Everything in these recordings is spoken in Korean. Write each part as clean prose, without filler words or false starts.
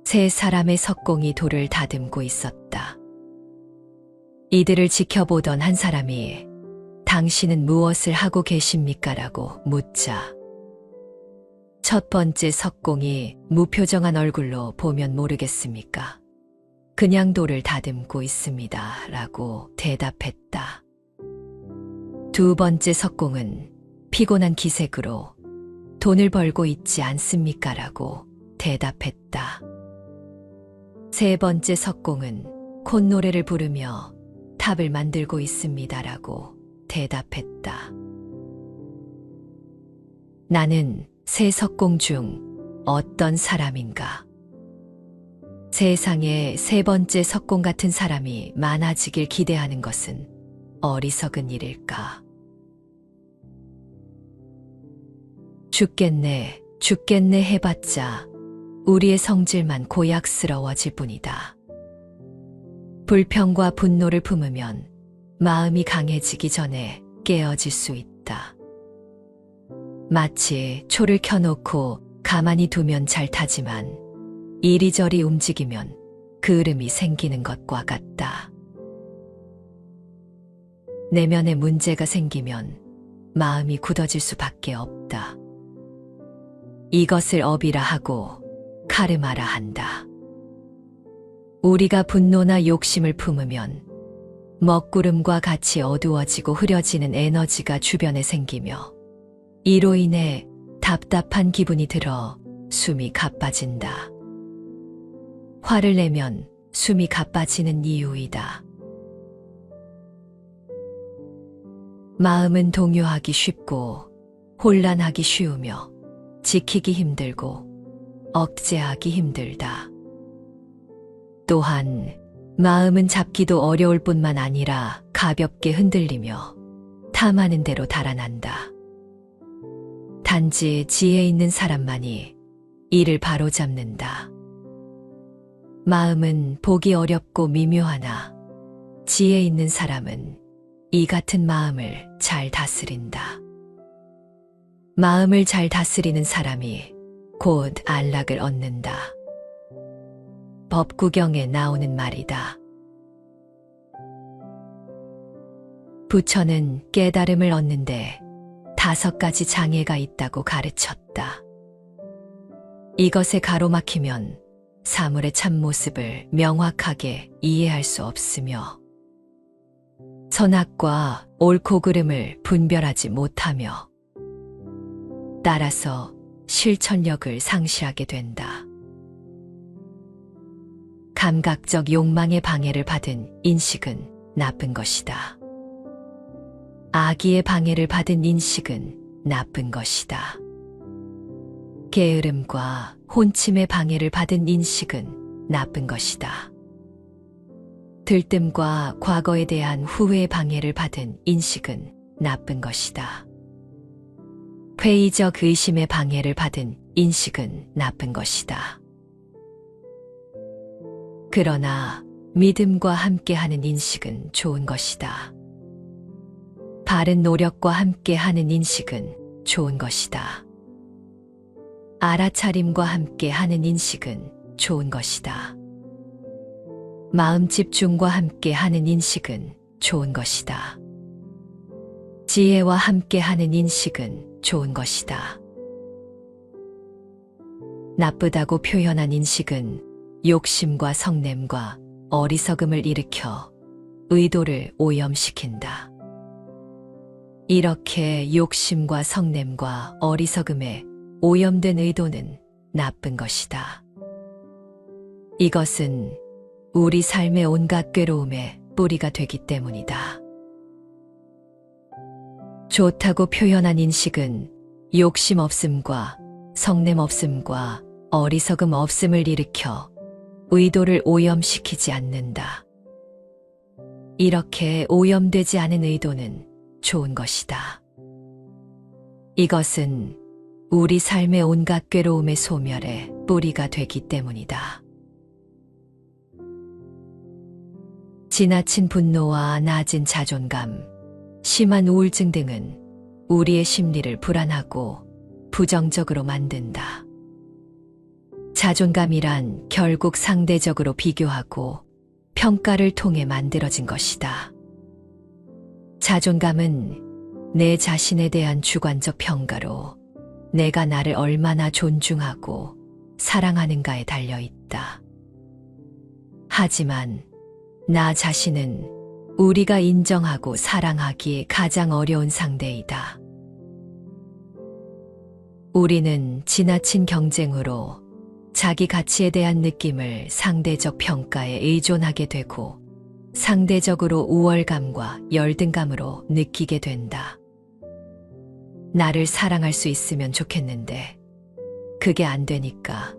세 사람의 석공이 돌을 다듬고 있었다. 이들을 지켜보던 한 사람이 당신은 무엇을 하고 계십니까? 라고 묻자 첫 번째 석공이 무표정한 얼굴로 보면 모르겠습니까? 그냥 돌을 다듬고 있습니다. 라고 대답했다. 두 번째 석공은 피곤한 기색으로 돈을 벌고 있지 않습니까? 라고 대답했다. 세 번째 석공은 콧노래를 부르며 탑을 만들고 있습니다. 라고 대답했다. 나는 세 석공 중 어떤 사람인가? 세상에 세 번째 석공 같은 사람이 많아지길 기대하는 것은 어리석은 일일까? 죽겠네, 죽겠네 해봤자 우리의 성질만 고약스러워질 뿐이다. 불평과 분노를 품으면 마음이 강해지기 전에 깨어질 수 있다. 마치 초를 켜놓고 가만히 두면 잘 타지만 이리저리 움직이면 그을음이 생기는 것과 같다. 내면에 문제가 생기면 마음이 굳어질 수밖에 없다. 이것을 업이라 하고 카르마라 한다. 우리가 분노나 욕심을 품으면 먹구름과 같이 어두워지고 흐려지는 에너지가 주변에 생기며 이로 인해 답답한 기분이 들어 숨이 가빠진다. 화를 내면 숨이 가빠지는 이유이다. 마음은 동요하기 쉽고 혼란하기 쉬우며 지키기 힘들고 억제하기 힘들다. 또한 마음은 잡기도 어려울 뿐만 아니라 가볍게 흔들리며 탐하는 대로 달아난다. 단지 지혜 있는 사람만이 이를 바로잡는다. 마음은 보기 어렵고 미묘하나 지혜 있는 사람은 이 같은 마음을 잘 다스린다. 마음을 잘 다스리는 사람이 곧 안락을 얻는다. 법구경에 나오는 말이다. 부처는 깨달음을 얻는데 5가지 장애가 있다고 가르쳤다. 이것에 가로막히면 사물의 참모습을 명확하게 이해할 수 없으며 선악과 옳고 그름을 분별하지 못하며 따라서 실천력을 상실하게 된다. 감각적 욕망의 방해를 받은 인식은 나쁜 것이다. 악의의 방해를 받은 인식은 나쁜 것이다. 게으름과 혼침의 방해를 받은 인식은 나쁜 것이다. 들뜸과 과거에 대한 후회의 방해를 받은 인식은 나쁜 것이다. 회의적 의심의 방해를 받은 인식은 나쁜 것이다. 그러나 믿음과 함께하는 인식은 좋은 것이다. 바른 노력과 함께하는 인식은 좋은 것이다. 알아차림과 함께하는 인식은 좋은 것이다. 마음 집중과 함께하는 인식은 좋은 것이다. 지혜와 함께하는 인식은 좋은 것이다. 나쁘다고 표현한 인식은 욕심과 성냄과 어리석음을 일으켜 의도를 오염시킨다. 이렇게 욕심과 성냄과 어리석음에 오염된 의도는 나쁜 것이다. 이것은 우리 삶의 온갖 괴로움의 뿌리가 되기 때문이다. 좋다고 표현한 인식은 욕심 없음과 성냄 없음과 어리석음 없음을 일으켜 의도를 오염시키지 않는다. 이렇게 오염되지 않은 의도는 좋은 것이다. 이것은 우리 삶의 온갖 괴로움의 소멸의 뿌리가 되기 때문이다. 지나친 분노와 낮은 자존감, 심한 우울증 등은 우리의 심리를 불안하고 부정적으로 만든다. 자존감이란 결국 상대적으로 비교하고 평가를 통해 만들어진 것이다. 자존감은 내 자신에 대한 주관적 평가로 내가 나를 얼마나 존중하고 사랑하는가에 달려 있다. 하지만 나 자신은 우리가 인정하고 사랑하기에 가장 어려운 상대이다. 우리는 지나친 경쟁으로 자기 가치에 대한 느낌을 상대적 평가에 의존하게 되고 상대적으로 우월감과 열등감으로 느끼게 된다. 나를 사랑할 수 있으면 좋겠는데 그게 안 되니까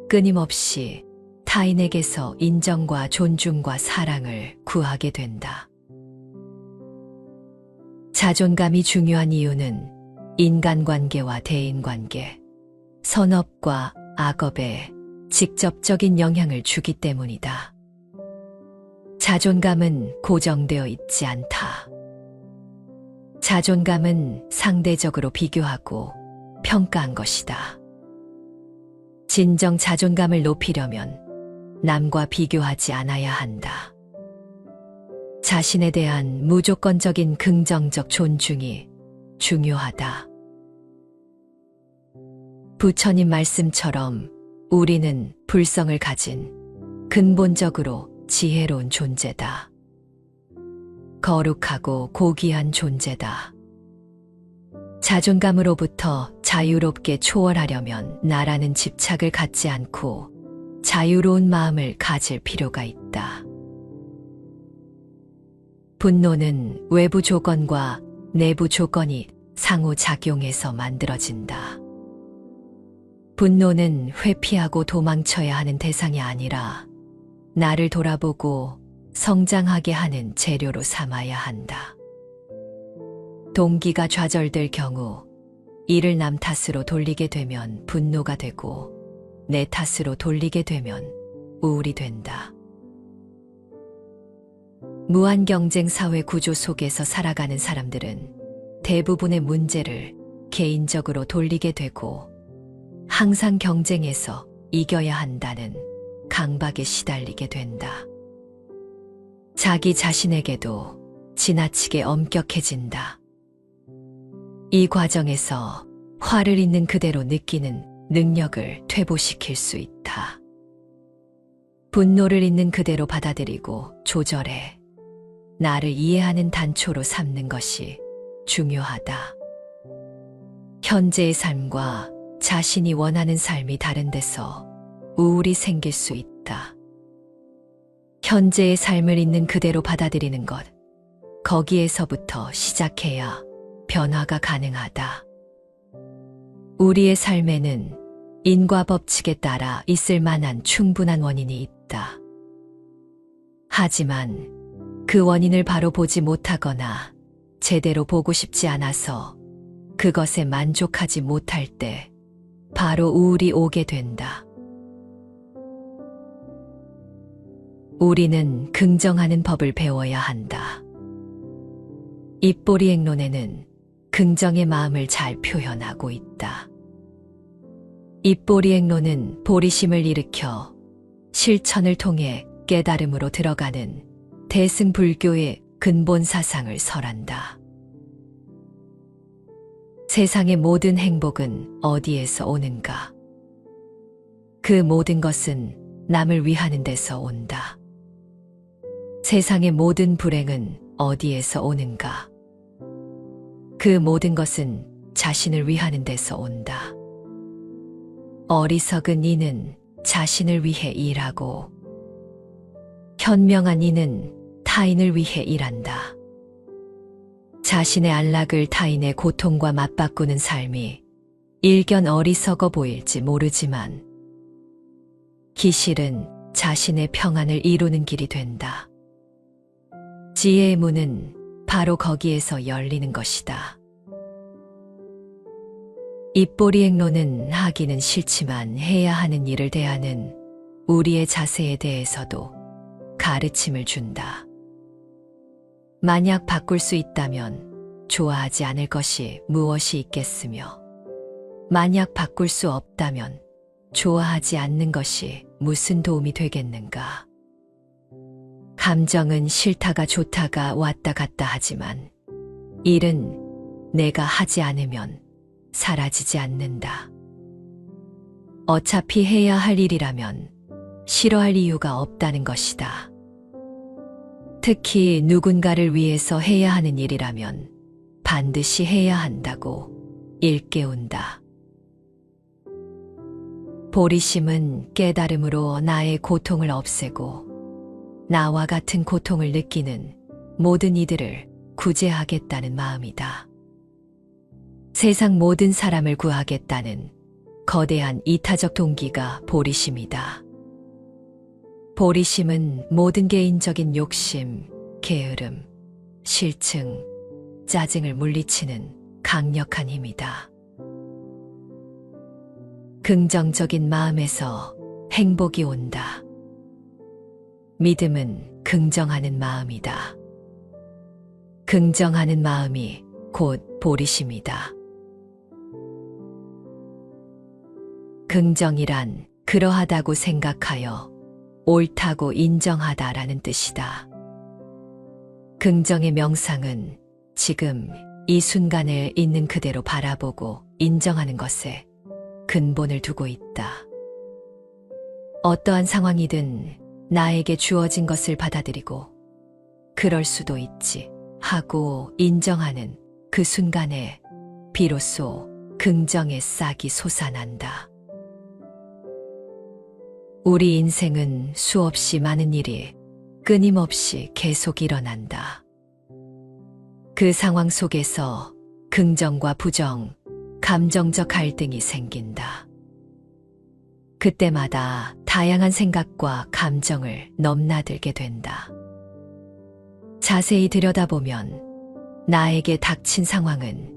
끊임없이 타인에게서 인정과 존중과 사랑을 구하게 된다. 자존감이 중요한 이유는 인간관계와 대인관계, 선업과 악업에 직접적인 영향을 주기 때문이다. 자존감은 고정되어 있지 않다. 자존감은 상대적으로 비교하고 평가한 것이다. 진정 자존감을 높이려면 남과 비교하지 않아야 한다. 자신에 대한 무조건적인 긍정적 존중이 중요하다. 부처님 말씀처럼 우리는 불성을 가진 근본적으로 지혜로운 존재다. 거룩하고 고귀한 존재다. 자존감으로부터 자유롭게 초월하려면 나라는 집착을 갖지 않고 자유로운 마음을 가질 필요가 있다. 분노는 외부 조건과 내부 조건이 상호작용해서 만들어진다. 분노는 회피하고 도망쳐야 하는 대상이 아니라 나를 돌아보고 성장하게 하는 재료로 삼아야 한다. 동기가 좌절될 경우 이를 남 탓으로 돌리게 되면 분노가 되고 내 탓으로 돌리게 되면 우울이 된다. 무한 경쟁 사회 구조 속에서 살아가는 사람들은 대부분의 문제를 개인적으로 돌리게 되고 항상 경쟁에서 이겨야 한다는 강박에 시달리게 된다. 자기 자신에게도 지나치게 엄격해진다. 이 과정에서 화를 있는 그대로 느끼는 능력을 퇴보시킬 수 있다. 분노를 있는 그대로 받아들이고 조절해 나를 이해하는 단초로 삼는 것이 중요하다. 현재의 삶과 자신이 원하는 삶이 다른 데서 우울이 생길 수 있다. 현재의 삶을 있는 그대로 받아들이는 것, 거기에서부터 시작해야 변화가 가능하다. 우리의 삶에는 인과 법칙에 따라 있을 만한 충분한 원인이 있다. 하지만 그 원인을 바로 보지 못하거나 제대로 보고 싶지 않아서 그것에 만족하지 못할 때 바로 우울이 오게 된다. 우리는 긍정하는 법을 배워야 한다. 입보리 액론에는 긍정의 마음을 잘 표현하고 있다. 입보리 액론은 보리심을 일으켜 실천을 통해 깨달음으로 들어가는 대승불교의 근본 사상을 설한다. 세상의 모든 행복은 어디에서 오는가? 그 모든 것은 남을 위하는 데서 온다. 세상의 모든 불행은 어디에서 오는가? 그 모든 것은 자신을 위하는 데서 온다. 어리석은 이는 자신을 위해 일하고 현명한 이는 타인을 위해 일한다. 자신의 안락을 타인의 고통과 맞바꾸는 삶이 일견 어리석어 보일지 모르지만 기실은 자신의 평안을 이루는 길이 된다. 지혜의 문은 바로 거기에서 열리는 것이다. 입보리 액론은 하기는 싫지만 해야 하는 일을 대하는 우리의 자세에 대해서도 가르침을 준다. 만약 바꿀 수 있다면 좋아하지 않을 것이 무엇이 있겠으며 만약 바꿀 수 없다면 좋아하지 않는 것이 무슨 도움이 되겠는가? 감정은 싫다가 좋다가 왔다 갔다 하지만 일은 내가 하지 않으면 사라지지 않는다. 어차피 해야 할 일이라면 싫어할 이유가 없다는 것이다. 특히 누군가를 위해서 해야 하는 일이라면 반드시 해야 한다고 일깨운다. 보리심은 깨달음으로 나의 고통을 없애고 나와 같은 고통을 느끼는 모든 이들을 구제하겠다는 마음이다. 세상 모든 사람을 구하겠다는 거대한 이타적 동기가 보리심이다. 보리심은 모든 개인적인 욕심, 게으름, 실증, 짜증을 물리치는 강력한 힘이다. 긍정적인 마음에서 행복이 온다. 믿음은 긍정하는 마음이다. 긍정하는 마음이 곧 보리심이다. 긍정이란 그러하다고 생각하여 옳다고 인정하다라는 뜻이다. 긍정의 명상은 지금 이 순간을 있는 그대로 바라보고 인정하는 것에 근본을 두고 있다. 어떠한 상황이든 나에게 주어진 것을 받아들이고 그럴 수도 있지 하고 인정하는 그 순간에 비로소 긍정의 싹이 솟아난다. 우리 인생은 수없이 많은 일이 끊임없이 계속 일어난다. 그 상황 속에서 긍정과 부정, 감정적 갈등이 생긴다. 그때마다 다양한 생각과 감정을 넘나들게 된다. 자세히 들여다보면 나에게 닥친 상황은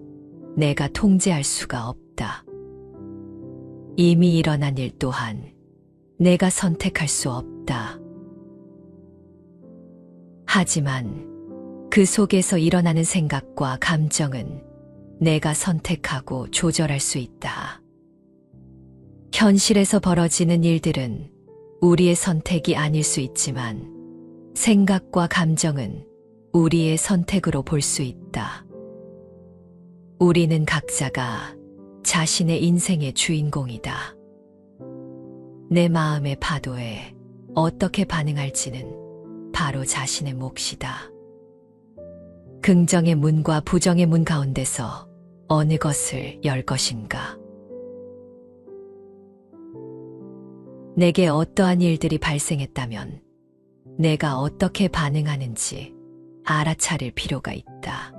내가 통제할 수가 없다. 이미 일어난 일 또한 내가 선택할 수 없다. 하지만 그 속에서 일어나는 생각과 감정은 내가 선택하고 조절할 수 있다. 현실에서 벌어지는 일들은 우리의 선택이 아닐 수 있지만 생각과 감정은 우리의 선택으로 볼 수 있다. 우리는 각자가 자신의 인생의 주인공이다. 내 마음의 파도에 어떻게 반응할지는 바로 자신의 몫이다. 긍정의 문과 부정의 문 가운데서 어느 것을 열 것인가? 내게 어떠한 일들이 발생했다면 내가 어떻게 반응하는지 알아차릴 필요가 있다.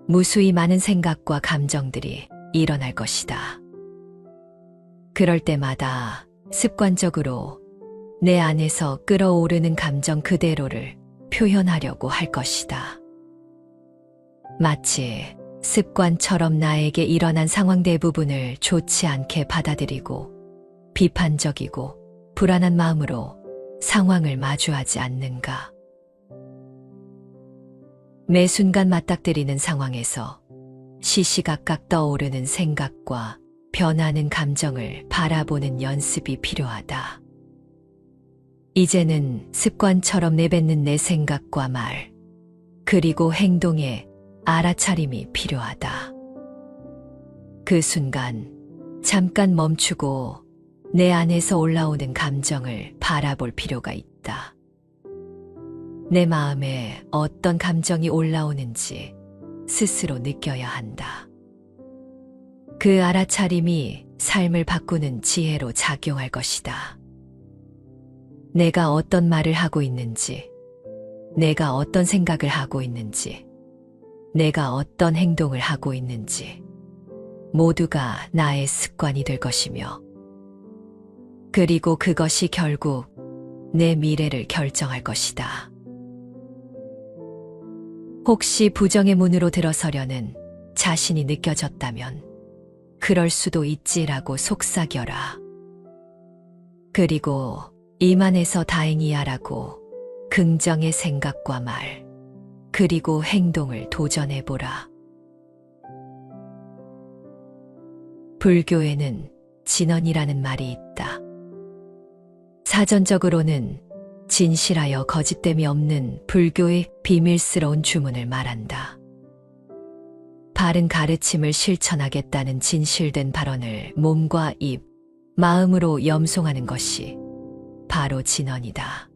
무수히 많은 생각과 감정들이 일어날 것이다. 그럴 때마다 습관적으로 내 안에서 끓어오르는 감정 그대로를 표현하려고 할 것이다. 마치 습관처럼 나에게 일어난 상황 대부분을 좋지 않게 받아들이고 비판적이고 불안한 마음으로 상황을 마주하지 않는가. 매 순간 맞닥뜨리는 상황에서 시시각각 떠오르는 생각과 변하는 감정을 바라보는 연습이 필요하다. 이제는 습관처럼 내뱉는 내 생각과 말, 그리고 행동에 알아차림이 필요하다. 그 순간 잠깐 멈추고 내 안에서 올라오는 감정을 바라볼 필요가 있다. 내 마음에 어떤 감정이 올라오는지 스스로 느껴야 한다. 그 알아차림이 삶을 바꾸는 지혜로 작용할 것이다. 내가 어떤 말을 하고 있는지, 내가 어떤 생각을 하고 있는지, 내가 어떤 행동을 하고 있는지, 모두가 나의 습관이 될 것이며, 그리고 그것이 결국 내 미래를 결정할 것이다. 혹시 부정의 문으로 들어서려는 자신이 느껴졌다면 그럴 수도 있지라고 속삭여라. 그리고 이만해서 다행이야라고 긍정의 생각과 말, 그리고 행동을 도전해보라. 불교에는 진언이라는 말이 있다. 사전적으로는 진실하여 거짓됨이 없는 불교의 비밀스러운 주문을 말한다. 바른 가르침을 실천하겠다는 진실된 발언을 몸과 입, 마음으로 염송하는 것이 바로 진언이다.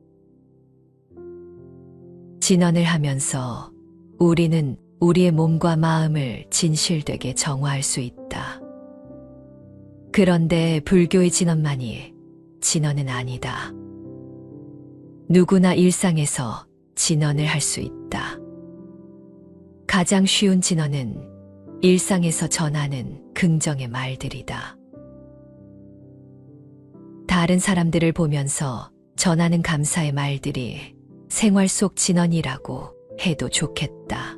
진언을 하면서 우리는 우리의 몸과 마음을 진실되게 정화할 수 있다. 그런데 불교의 진언만이 진언은 아니다. 누구나 일상에서 진언을 할 수 있다. 가장 쉬운 진언은 일상에서 전하는 긍정의 말들이다. 다른 사람들을 보면서 전하는 감사의 말들이 생활 속 진언이라고 해도 좋겠다.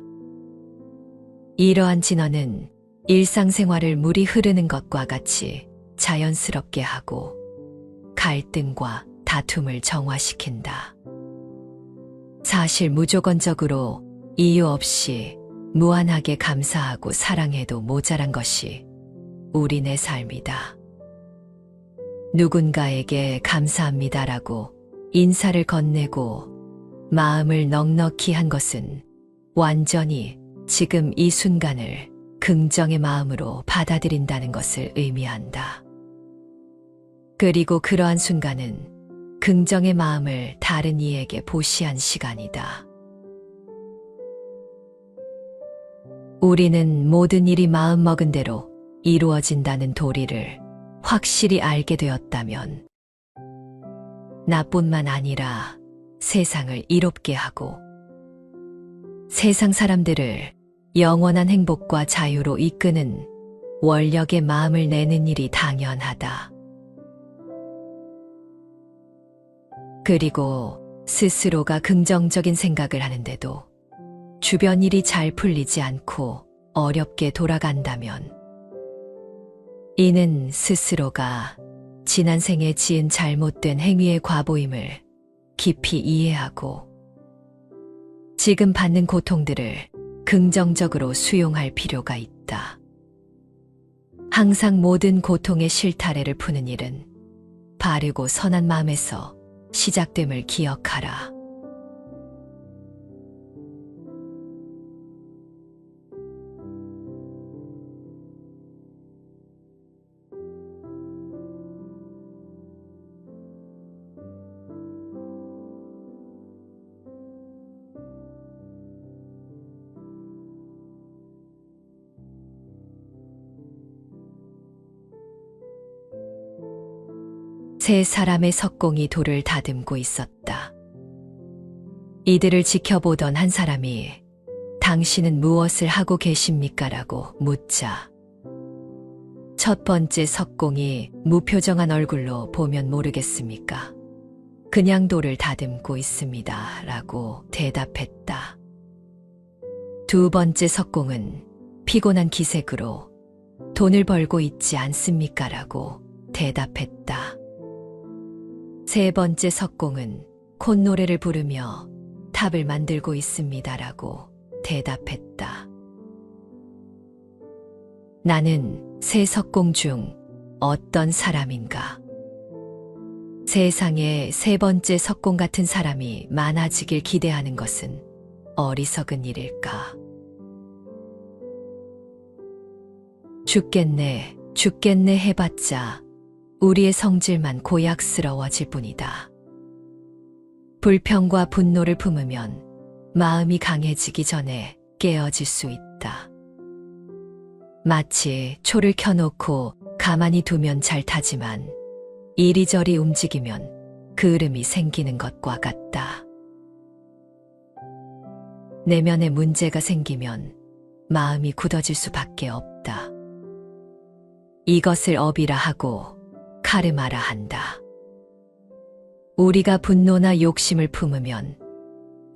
이러한 진언은 일상생활을 물이 흐르는 것과 같이 자연스럽게 하고 갈등과 다툼을 정화시킨다. 사실 무조건적으로 이유 없이 무한하게 감사하고 사랑해도 모자란 것이 우리네 삶이다. 누군가에게 감사합니다라고 인사를 건네고 마음을 넉넉히 한 것은 완전히 지금 이 순간을 긍정의 마음으로 받아들인다는 것을 의미한다. 그리고 그러한 순간은 긍정의 마음을 다른 이에게 보시한 시간이다. 우리는 모든 일이 마음먹은 대로 이루어진다는 도리를 확실히 알게 되었다면 나뿐만 아니라 세상을 이롭게 하고 세상 사람들을 영원한 행복과 자유로 이끄는 원력의 마음을 내는 일이 당연하다. 그리고 스스로가 긍정적인 생각을 하는데도 주변 일이 잘 풀리지 않고 어렵게 돌아간다면 이는 스스로가 지난 생에 지은 잘못된 행위의 과보임을 깊이 이해하고 지금 받는 고통들을 긍정적으로 수용할 필요가 있다. 항상 모든 고통의 실타래를 푸는 일은 바르고 선한 마음에서 시작됨을 기억하라. 세 사람의 석공이 돌을 다듬고 있었다. 이들을 지켜보던 한 사람이 당신은 무엇을 하고 계십니까? 라고 묻자 첫 번째 석공이 무표정한 얼굴로 보면 모르겠습니까? 그냥 돌을 다듬고 있습니다. 라고 대답했다. 두 번째 석공은 피곤한 기색으로 돈을 벌고 있지 않습니까? 라고 대답했다. 세 번째 석공은 콧노래를 부르며 탑을 만들고 있습니다라고 대답했다. 나는 세 석공 중 어떤 사람인가? 세상에 세 번째 석공 같은 사람이 많아지길 기대하는 것은 어리석은 일일까? 죽겠네, 죽겠네 해봤자 우리의 성질만 고약스러워질 뿐이다. 불평과 분노를 품으면 마음이 강해지기 전에 깨어질 수 있다. 마치 초를 켜놓고 가만히 두면 잘 타지만 이리저리 움직이면 그을음이 생기는 것과 같다. 내면에 문제가 생기면 마음이 굳어질 수밖에 없다. 이것을 업이라 하고 카르마라 한다. 우리가 분노나 욕심을 품으면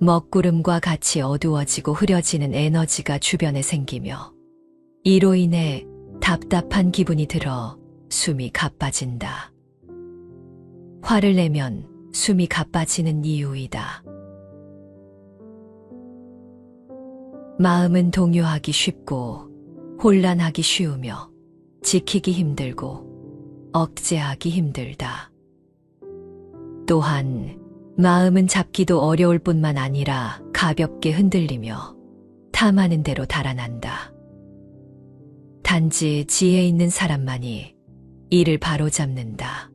먹구름과 같이 어두워지고 흐려지는 에너지가 주변에 생기며 이로 인해 답답한 기분이 들어 숨이 가빠진다. 화를 내면 숨이 가빠지는 이유이다. 마음은 동요하기 쉽고 혼란하기 쉬우며 지키기 힘들고 억제하기 힘들다. 또한 마음은 잡기도 어려울 뿐만 아니라 가볍게 흔들리며 탐하는 대로 달아난다. 단지 지혜 있는 사람만이 이를 바로잡는다.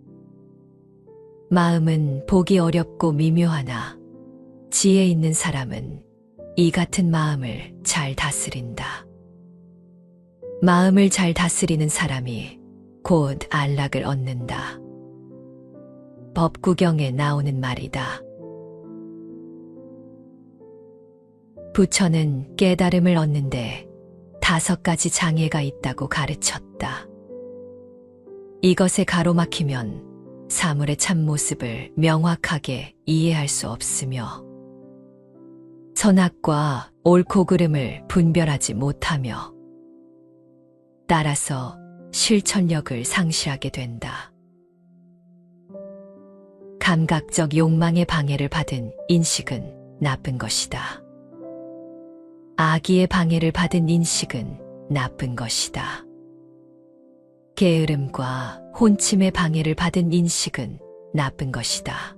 마음은 보기 어렵고 미묘하나 지혜 있는 사람은 이 같은 마음을 잘 다스린다. 마음을 잘 다스리는 사람이 곧 안락을 얻는다. 법구경에 나오는 말이다. 부처는 깨달음을 얻는데 5가지 장애가 있다고 가르쳤다. 이것에 가로막히면 사물의 참모습을 명확하게 이해할 수 없으며 선악과 옳고 그름을 분별하지 못하며 따라서 실천력을 상실하게 된다. 감각적 욕망의 방해를 받은 인식은 나쁜 것이다. 악의의 방해를 받은 인식은 나쁜 것이다. 게으름과 혼침의 방해를 받은 인식은 나쁜 것이다.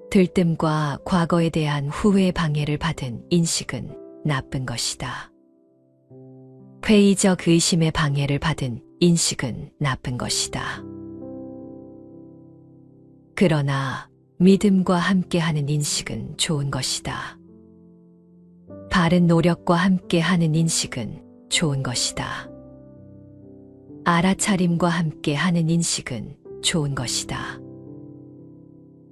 들뜸과 과거에 대한 후회의 방해를 받은 인식은 나쁜 것이다. 회의적 의심의 방해를 받은 인식은 나쁜 것이다. 그러나 믿음과 함께하는 인식은 좋은 것이다. 바른 노력과 함께하는 인식은 좋은 것이다. 알아차림과 함께하는 인식은 좋은 것이다.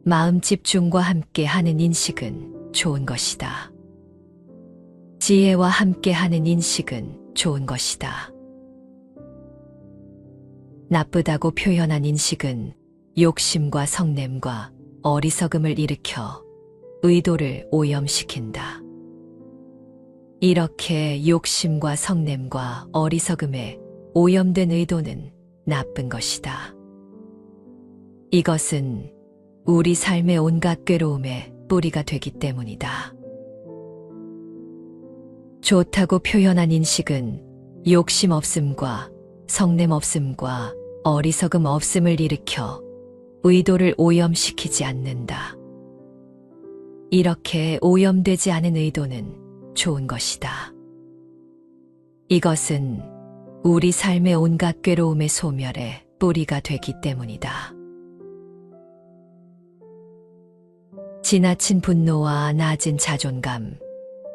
마음 집중과 함께하는 인식은 좋은 것이다. 지혜와 함께하는 인식은 좋은 것이다. 나쁘다고 표현한 인식은 욕심과 성냄과 어리석음을 일으켜 의도를 오염시킨다. 이렇게 욕심과 성냄과 어리석음에 오염된 의도는 나쁜 것이다. 이것은 우리 삶의 온갖 괴로움의 뿌리가 되기 때문이다. 좋다고 표현한 인식은 욕심 없음과 성냄 없음과 어리석음 없음을 일으켜 의도를 오염시키지 않는다. 이렇게 오염되지 않은 의도는 좋은 것이다. 이것은 우리 삶의 온갖 괴로움의 소멸의 뿌리가 되기 때문이다. 지나친 분노와 낮은 자존감,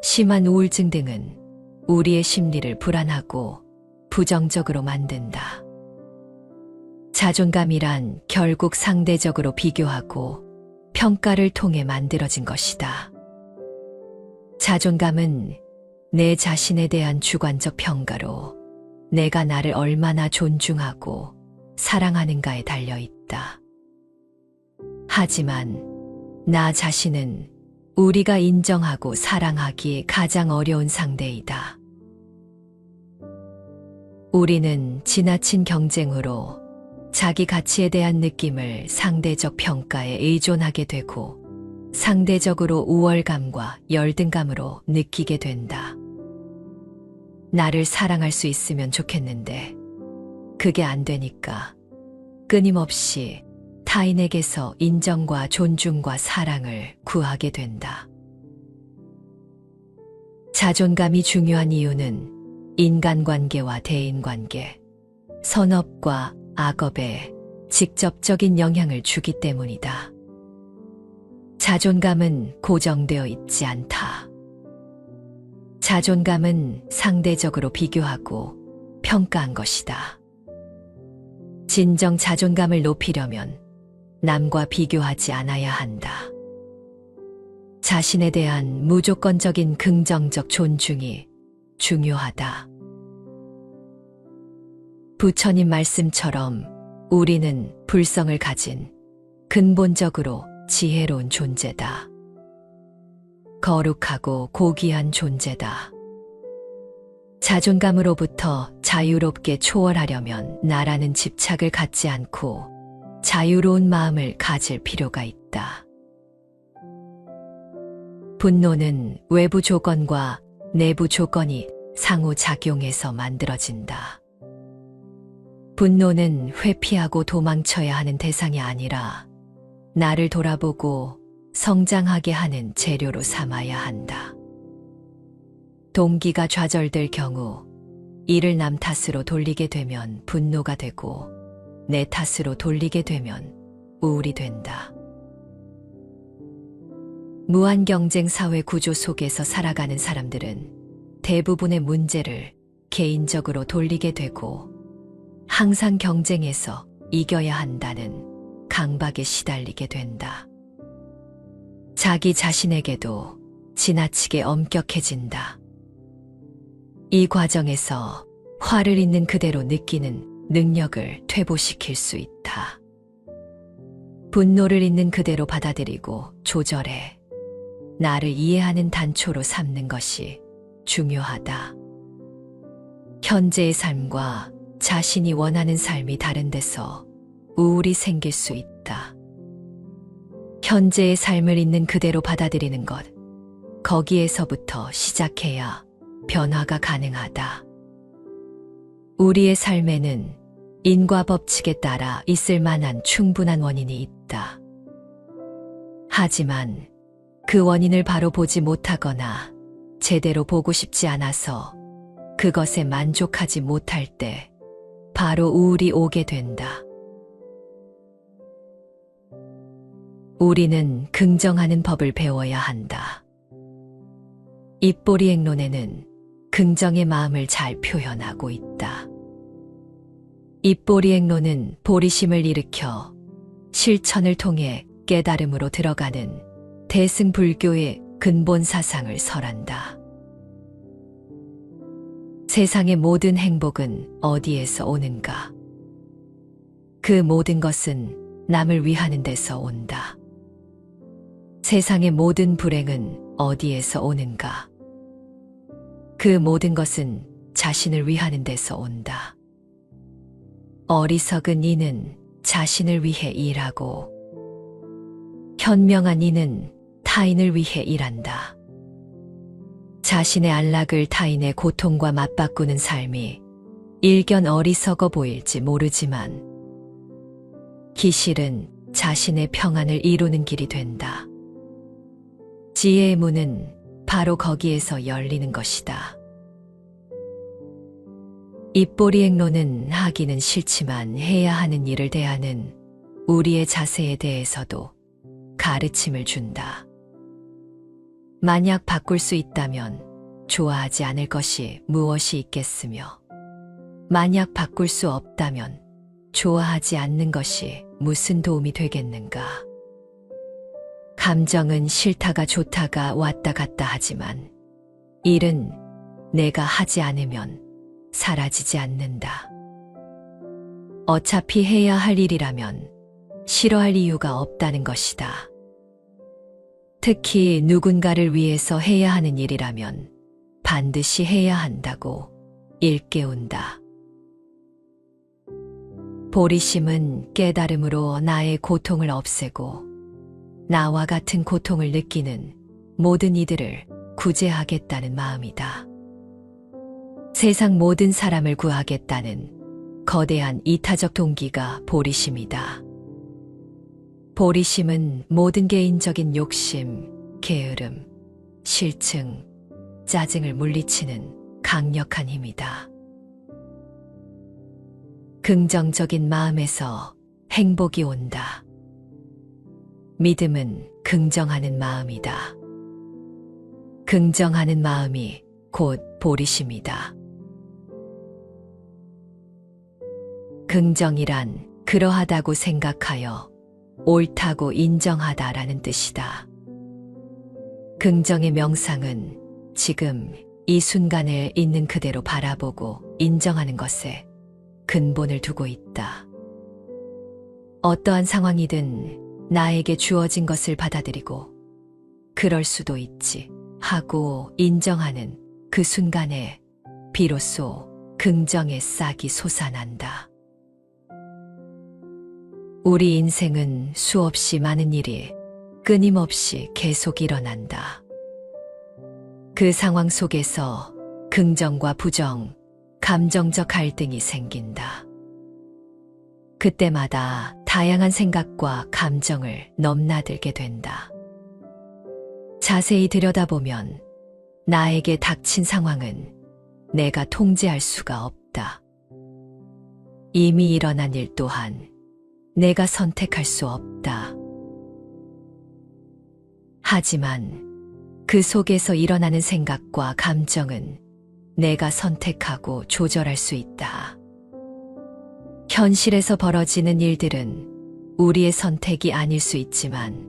심한 우울증 등은 우리의 심리를 불안하고 부정적으로 만든다. 자존감이란 결국 상대적으로 비교하고 평가를 통해 만들어진 것이다. 자존감은 내 자신에 대한 주관적 평가로 내가 나를 얼마나 존중하고 사랑하는가에 달려 있다. 하지만 나 자신은 우리가 인정하고 사랑하기 가장 어려운 상대이다. 우리는 지나친 경쟁으로 자기 가치에 대한 느낌을 상대적 평가에 의존하게 되고 상대적으로 우월감과 열등감으로 느끼게 된다. 나를 사랑할 수 있으면 좋겠는데 그게 안 되니까 끊임없이 타인에게서 인정과 존중과 사랑을 구하게 된다. 자존감이 중요한 이유는 인간관계와 대인관계, 선업과 악업에 직접적인 영향을 주기 때문이다. 자존감은 고정되어 있지 않다. 자존감은 상대적으로 비교하고 평가한 것이다. 진정 자존감을 높이려면 남과 비교하지 않아야 한다. 자신에 대한 무조건적인 긍정적 존중이 중요하다. 부처님 말씀처럼 우리는 불성을 가진 근본적으로 지혜로운 존재다. 거룩하고 고귀한 존재다. 자존감으로부터 자유롭게 초월하려면 나라는 집착을 갖지 않고 자유로운 마음을 가질 필요가 있다. 분노는 외부 조건과 내부 조건이 상호작용해서 만들어진다. 분노는 회피하고 도망쳐야 하는 대상이 아니라 나를 돌아보고 성장하게 하는 재료로 삼아야 한다. 동기가 좌절될 경우 이를 남 탓으로 돌리게 되면 분노가 되고 내 탓으로 돌리게 되면 우울이 된다. 무한 경쟁 사회 구조 속에서 살아가는 사람들은 대부분의 문제를 개인적으로 돌리게 되고 항상 경쟁에서 이겨야 한다는 강박에 시달리게 된다. 자기 자신에게도 지나치게 엄격해진다. 이 과정에서 화를 있는 그대로 느끼는 능력을 퇴보시킬 수 있다. 분노를 있는 그대로 받아들이고 조절해 나를 이해하는 단초로 삼는 것이 중요하다. 현재의 삶과 자신이 원하는 삶이 다른 데서 우울이 생길 수 있다. 현재의 삶을 있는 그대로 받아들이는 것, 거기에서부터 시작해야 변화가 가능하다. 우리의 삶에는 인과 법칙에 따라 있을 만한 충분한 원인이 있다. 하지만 그 원인을 바로 보지 못하거나 제대로 보고 싶지 않아서 그것에 만족하지 못할 때 바로 우울이 오게 된다. 우리는 긍정하는 법을 배워야 한다. 입보리 액론에는 긍정의 마음을 잘 표현하고 있다. 입보리 액론은 보리심을 일으켜 실천을 통해 깨달음으로 들어가는 대승불교의 근본 사상을 설한다. 세상의 모든 행복은 어디에서 오는가? 그 모든 것은 남을 위하는 데서 온다. 세상의 모든 불행은 어디에서 오는가? 그 모든 것은 자신을 위하는 데서 온다. 어리석은 이는 자신을 위해 일하고 현명한 이는 타인을 위해 일한다. 자신의 안락을 타인의 고통과 맞바꾸는 삶이 일견 어리석어 보일지 모르지만 기실은 자신의 평안을 이루는 길이 된다. 지혜의 문은 바로 거기에서 열리는 것이다. 입보리 액론은 하기는 싫지만 해야 하는 일을 대하는 우리의 자세에 대해서도 가르침을 준다. 만약 바꿀 수 있다면 좋아하지 않을 것이 무엇이 있겠으며 만약 바꿀 수 없다면 좋아하지 않는 것이 무슨 도움이 되겠는가? 감정은 싫다가 좋다가 왔다 갔다 하지만 일은 내가 하지 않으면 사라지지 않는다. 어차피 해야 할 일이라면 싫어할 이유가 없다는 것이다. 특히 누군가를 위해서 해야 하는 일이라면 반드시 해야 한다고 일깨운다. 보리심은 깨달음으로 나의 고통을 없애고 나와 같은 고통을 느끼는 모든 이들을 구제하겠다는 마음이다. 세상 모든 사람을 구하겠다는 거대한 이타적 동기가 보리심이다. 보리심은 모든 개인적인 욕심, 게으름, 실증, 짜증을 물리치는 강력한 힘이다. 긍정적인 마음에서 행복이 온다. 믿음은 긍정하는 마음이다. 긍정하는 마음이 곧 보리심이다. 긍정이란 그러하다고 생각하여 옳다고 인정하다라는 뜻이다. 긍정의 명상은 지금 이 순간에 있는 그대로 바라보고 인정하는 것에 근본을 두고 있다. 어떠한 상황이든 나에게 주어진 것을 받아들이고 그럴 수도 있지 하고 인정하는 그 순간에 비로소 긍정의 싹이 솟아난다. 우리 인생은 수없이 많은 일이 끊임없이 계속 일어난다. 그 상황 속에서 긍정과 부정, 감정적 갈등이 생긴다. 그때마다 다양한 생각과 감정을 넘나들게 된다. 자세히 들여다보면 나에게 닥친 상황은 내가 통제할 수가 없다. 이미 일어난 일 또한 내가 선택할 수 없다. 하지만 그 속에서 일어나는 생각과 감정은 내가 선택하고 조절할 수 있다. 현실에서 벌어지는 일들은 우리의 선택이 아닐 수 있지만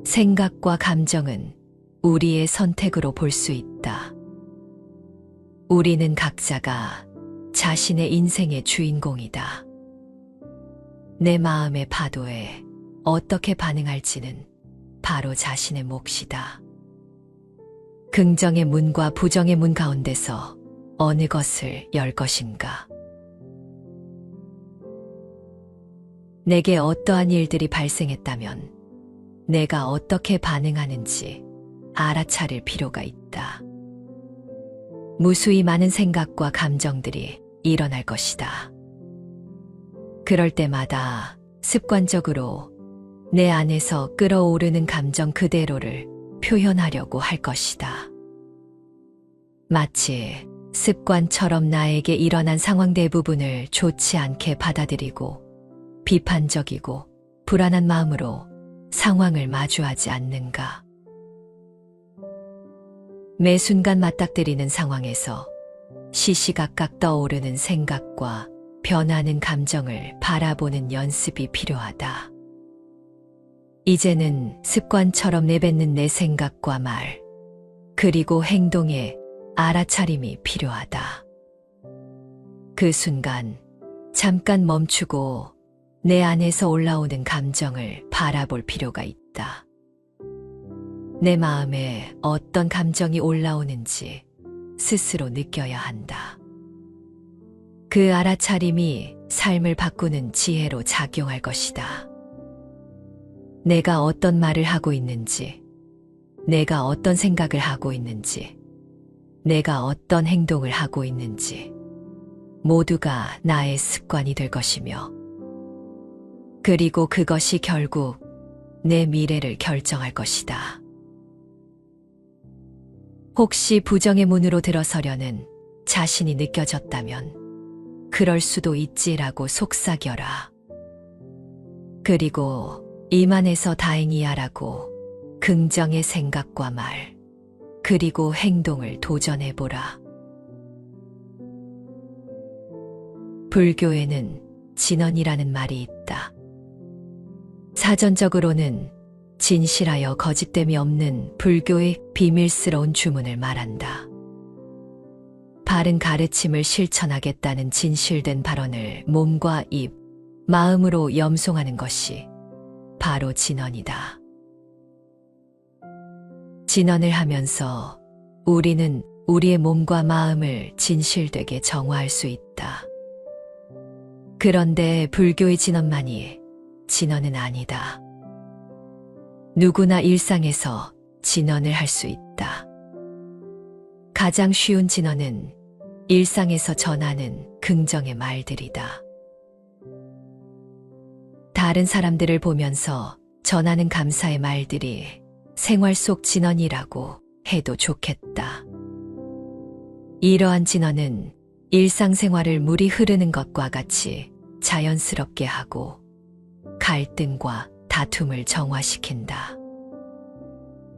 생각과 감정은 우리의 선택으로 볼 수 있다. 우리는 각자가 자신의 인생의 주인공이다. 내 마음의 파도에 어떻게 반응할지는 바로 자신의 몫이다. 긍정의 문과 부정의 문 가운데서 어느 것을 열 것인가? 내게 어떠한 일들이 발생했다면 내가 어떻게 반응하는지 알아차릴 필요가 있다. 무수히 많은 생각과 감정들이 일어날 것이다. 그럴 때마다 습관적으로 내 안에서 끓어오르는 감정 그대로를 표현하려고 할 것이다. 마치 습관처럼 나에게 일어난 상황 대부분을 좋지 않게 받아들이고 비판적이고 불안한 마음으로 상황을 마주하지 않는가. 매 순간 맞닥뜨리는 상황에서 시시각각 떠오르는 생각과 변하는 감정을 바라보는 연습이 필요하다. 이제는 습관처럼 내뱉는 내 생각과 말, 그리고 행동에 알아차림이 필요하다. 그 순간 잠깐 멈추고 내 안에서 올라오는 감정을 바라볼 필요가 있다. 내 마음에 어떤 감정이 올라오는지 스스로 느껴야 한다. 그 알아차림이 삶을 바꾸는 지혜로 작용할 것이다. 내가 어떤 말을 하고 있는지, 내가 어떤 생각을 하고 있는지, 내가 어떤 행동을 하고 있는지, 모두가 나의 습관이 될 것이며, 그리고 그것이 결국 내 미래를 결정할 것이다. 혹시 부정의 문으로 들어서려는 자신이 느껴졌다면 그럴 수도 있지라고 속삭여라. 그리고 이만해서 다행이야라고 긍정의 생각과 말, 그리고 행동을 도전해보라. 불교에는 진언이라는 말이 있다. 사전적으로는 진실하여 거짓됨이 없는 불교의 비밀스러운 주문을 말한다. 바른 가르침을 실천하겠다는 진실된 발언을 몸과 입, 마음으로 염송하는 것이 바로 진언이다. 진언을 하면서 우리는 우리의 몸과 마음을 진실되게 정화할 수 있다. 그런데 불교의 진언만이 진언은 아니다. 누구나 일상에서 진언을 할 수 있다. 가장 쉬운 진언은 일상에서 전하는 긍정의 말들이다. 다른 사람들을 보면서 전하는 감사의 말들이 생활 속 진언이라고 해도 좋겠다. 이러한 진언은 일상생활을 물이 흐르는 것과 같이 자연스럽게 하고 갈등과 다툼을 정화시킨다.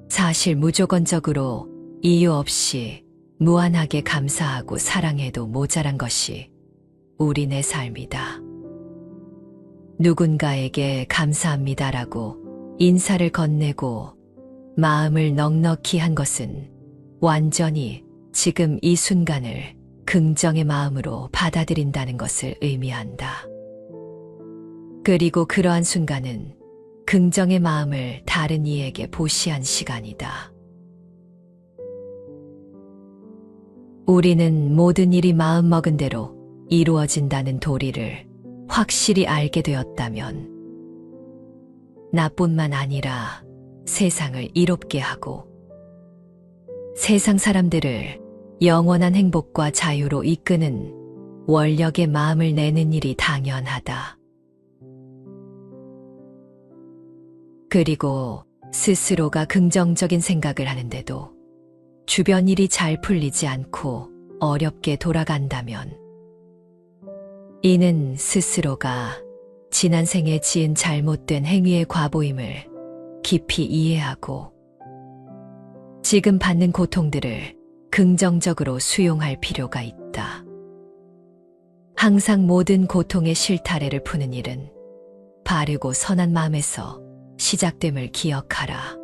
사실 무조건적으로 이유 없이 무한하게 감사하고 사랑해도 모자란 것이 우리네 삶이다. 누군가에게 감사합니다라고 인사를 건네고 마음을 넉넉히 한 것은 완전히 지금 이 순간을 긍정의 마음으로 받아들인다는 것을 의미한다. 그리고 그러한 순간은 긍정의 마음을 다른 이에게 보시한 시간이다. 우리는 모든 일이 마음먹은 대로 이루어진다는 도리를 확실히 알게 되었다면 나뿐만 아니라 세상을 이롭게 하고 세상 사람들을 영원한 행복과 자유로 이끄는 원력의 마음을 내는 일이 당연하다. 그리고 스스로가 긍정적인 생각을 하는데도 주변 일이 잘 풀리지 않고 어렵게 돌아간다면 이는 스스로가 지난 생에 지은 잘못된 행위의 과보임을 깊이 이해하고 지금 받는 고통들을 긍정적으로 수용할 필요가 있다. 항상 모든 고통의 실타래를 푸는 일은 바르고 선한 마음에서 시작됨을 기억하라.